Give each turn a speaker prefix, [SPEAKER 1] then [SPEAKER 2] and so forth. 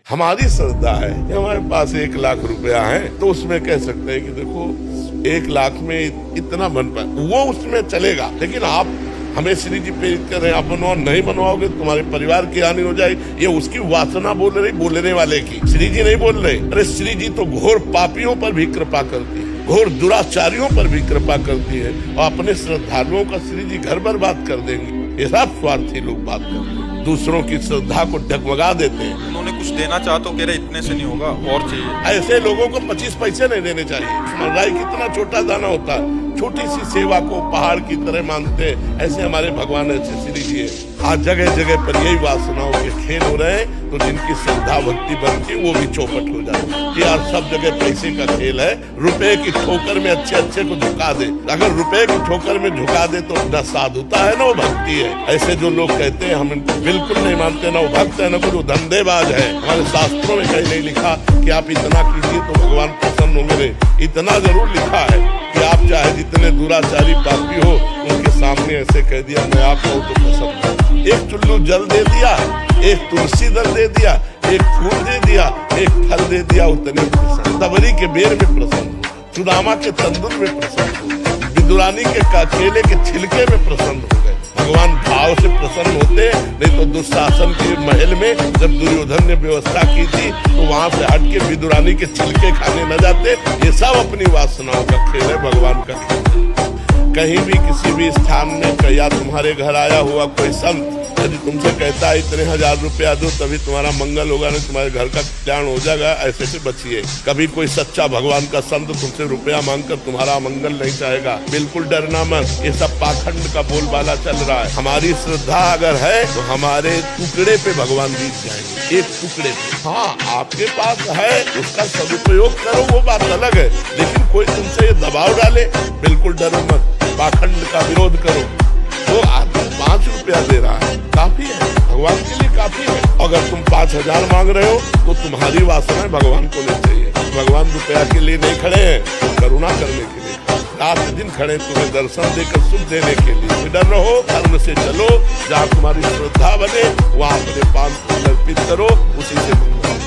[SPEAKER 1] हमारी श्रद्धा है कि हमारे पास 1 लाख रुपया है तो उसमें कह सकते हैं कि देखो 1 लाख में इतना बन पाए, वो उसमें चलेगा। लेकिन आप हमें श्री जी प्रेरित कर रहे हैं, आप बनवाओ, नहीं बनवाओगे तुम्हारे परिवार की हानि हो जाएगी, ये उसकी वासना बोल रही, बोलने वाले की। श्री जी नहीं बोल रहे। अरे श्री जी तो घोर पापियों पर भी कृपा करती है, घोर दुराचारियों पर भी कृपा करती है, और अपने श्रद्धालुओं का श्री जी घर बर्बाद कर देंगे। ये सब स्वार्थी लोग बात करते हैं, दूसरों की श्रद्धा को डगमगा देते हैं।
[SPEAKER 2] उन्होंने कुछ देना चाहा तो कह रहे इतने से नहीं होगा, और चाहिए।
[SPEAKER 1] ऐसे लोगों को 25 पैसे नहीं देने चाहिए। महंगाई कितना छोटा दाना होता है, छोटी सी सेवा को पहाड़ की तरह मानते हैं। ऐसे हमारे भगवान ऐसे श्री जी है। आज जगह जगह पर यही वासनाओं के खेल हो रहे हैं, तो जिनकी श्रद्धा भक्ति बनती वो भी चौपट हो जाती है। यार सब जगह पैसे का खेल है, रुपए की ठोकर में अच्छे अच्छे को झुका दे। अगर रुपए की ठोकर में झुका दे तो न साधुता है, न वो भक्ति है। ऐसे जो लोग कहते हैं हम इनको बिल्कुल नहीं मानते, न वो भक्त है, न कोई धंधेबाज है। हमारे शास्त्रों में कहीं नहीं लिखा कि आप इतना कीजिए तो भगवान प्रसन्न होंगे। इतना जरूर लिखा है कि आप चाहे जितने दुराचारी पापी हो, उनके सामने ऐसे कह दिया मैं आप कहूँ तो प्रसन्न हूं। एक चुल्लू जल दे दिया, एक तुलसी दल दे दिया, एक फूल दे दिया, एक फल दे दिया, उतने प्रसन्न। तबरी के बेर में प्रसन्न, सुदामा के तंदुर में प्रसन्न हो, विदुरानी के केले के छिलके में प्रसन्न हो गए। भगवान भाव से प्रसन्न होते, नहीं तो दुशासन के महल में जब दुर्योधन ने व्यवस्था की थी तो वहां से हट के विदुरानी के छिलके खाने न जाते। ये सब अपनी वासनाओं का खेल है, भगवान का खेल। कहीं भी किसी भी स्थान में या तुम्हारे घर आया हुआ कोई संत यदि तुमसे कहता है इतने 1000 रुपया दो तभी तुम्हारा मंगल होगा, नहीं तुम्हारे घर का कल्याण हो जाएगा, ऐसे से बचिए। कभी कोई सच्चा भगवान का संत तुमसे रुपया मांगकर तुम्हारा मंगल नहीं चाहेगा, बिल्कुल डरना मत। ये सब पाखंड का बोलबाला चल रहा है। हमारी श्रद्धा अगर है तो हमारे टुकड़े पे भगवान बीत जाएंगे, एक टुकड़े पे। हाँ आपके पास है, उसका सदुपयोग करो, वो बात अलग है। लेकिन कोई तुमसे ये दबाव डाले, बिल्कुल डरो मत, पाखंड का विरोध करो। वो आदमी 5 रुपया दे रहा है, काफी है, भगवान के लिए काफी है। अगर तुम 5000 मांग रहे हो तो तुम्हारी वासना भगवान को नहीं चाहिए। भगवान रुपया के लिए नहीं खड़े हैं, करुणा करने के लिए। रात दिन खड़े तुम्हें दर्शन देकर सुख देने के लिए। डर रहो, धर्म से चलो, जहाँ तुम्हारी श्रद्धा बने वहाँ अपने पान अर्पित करो, उसी से मंगल।